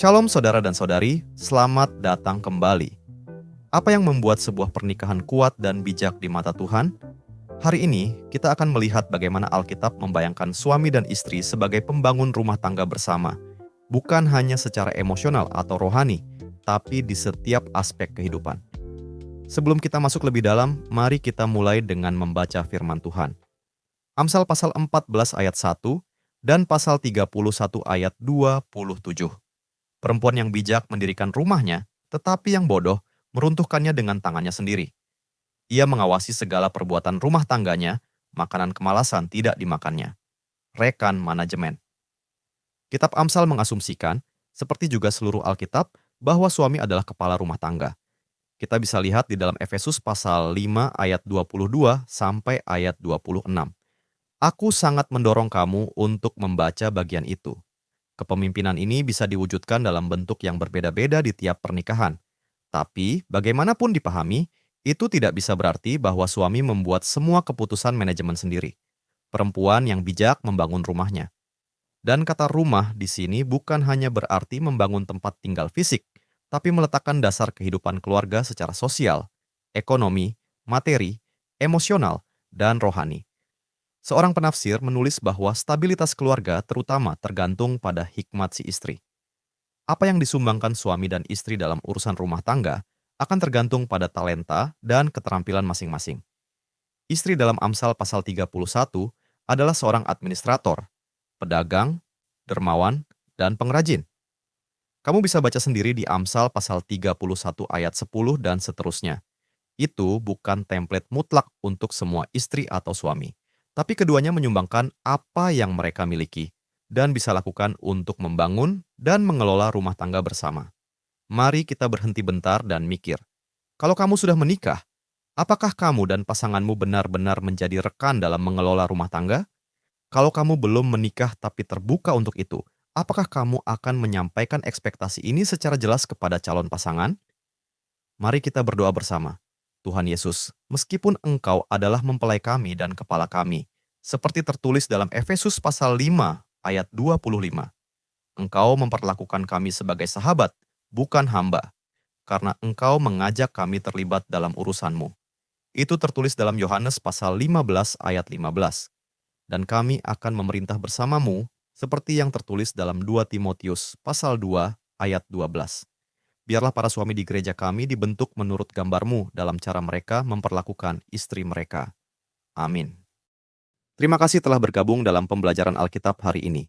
Shalom saudara dan saudari, selamat datang kembali. Apa yang membuat sebuah pernikahan kuat dan bijak di mata Tuhan? Hari ini kita akan melihat bagaimana Alkitab membayangkan suami dan istri sebagai pembangun rumah tangga bersama, bukan hanya secara emosional atau rohani, tapi di setiap aspek kehidupan. Sebelum kita masuk lebih dalam, mari kita mulai dengan membaca firman Tuhan. Amsal pasal 14 ayat 1 dan pasal 31 ayat 27. Perempuan yang bijak mendirikan rumahnya, tetapi yang bodoh meruntuhkannya dengan tangannya sendiri. Ia mengawasi segala perbuatan rumah tangganya, makanan kemalasan tidak dimakannya. Rekan manajemen. Kitab Amsal mengasumsikan, seperti juga seluruh Alkitab, bahwa suami adalah kepala rumah tangga. Kita bisa lihat di dalam Efesus pasal 5 ayat 22 sampai ayat 26. Aku sangat mendorong kamu untuk membaca bagian itu. Kepemimpinan ini bisa diwujudkan dalam bentuk yang berbeda-beda di tiap pernikahan. Tapi, bagaimanapun dipahami, itu tidak bisa berarti bahwa suami membuat semua keputusan manajemen sendiri. Perempuan yang bijak membangun rumahnya. Dan kata rumah di sini bukan hanya berarti membangun tempat tinggal fisik, tapi meletakkan dasar kehidupan keluarga secara sosial, ekonomi, materi, emosional, dan rohani. Seorang penafsir menulis bahwa stabilitas keluarga terutama tergantung pada hikmat si istri. Apa yang disumbangkan suami dan istri dalam urusan rumah tangga akan tergantung pada talenta dan keterampilan masing-masing. Istri dalam Amsal pasal 31 adalah seorang administrator, pedagang, dermawan, dan pengrajin. Kamu bisa baca sendiri di Amsal pasal 31 ayat 10 dan seterusnya. Itu bukan template mutlak untuk semua istri atau suami. Tapi keduanya menyumbangkan apa yang mereka miliki dan bisa lakukan untuk membangun dan mengelola rumah tangga bersama. Mari kita berhenti bentar dan mikir. Kalau kamu sudah menikah, apakah kamu dan pasanganmu benar-benar menjadi rekan dalam mengelola rumah tangga? Kalau kamu belum menikah tapi terbuka untuk itu, apakah kamu akan menyampaikan ekspektasi ini secara jelas kepada calon pasangan? Mari kita berdoa bersama. Tuhan Yesus, meskipun Engkau adalah mempelai kami dan kepala kami, seperti tertulis dalam Efesus pasal 5 ayat 25, Engkau memperlakukan kami sebagai sahabat, bukan hamba, karena Engkau mengajak kami terlibat dalam urusan-Mu. Itu tertulis dalam Yohanes pasal 15 ayat 15. Dan kami akan memerintah bersamamu, seperti yang tertulis dalam 2 Timotius pasal 2 ayat 12. Biarlah para suami di gereja kami dibentuk menurut gambar-Mu dalam cara mereka memperlakukan istri mereka. Amin. Terima kasih telah bergabung dalam pembelajaran Alkitab hari ini.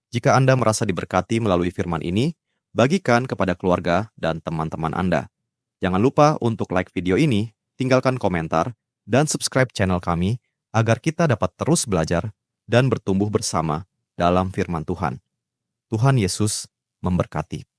Jika Anda merasa diberkati melalui firman ini, bagikan kepada keluarga dan teman-teman Anda. Jangan lupa untuk like video ini, tinggalkan komentar, dan subscribe channel kami agar kita dapat terus belajar dan bertumbuh bersama dalam firman Tuhan. Tuhan Yesus memberkati.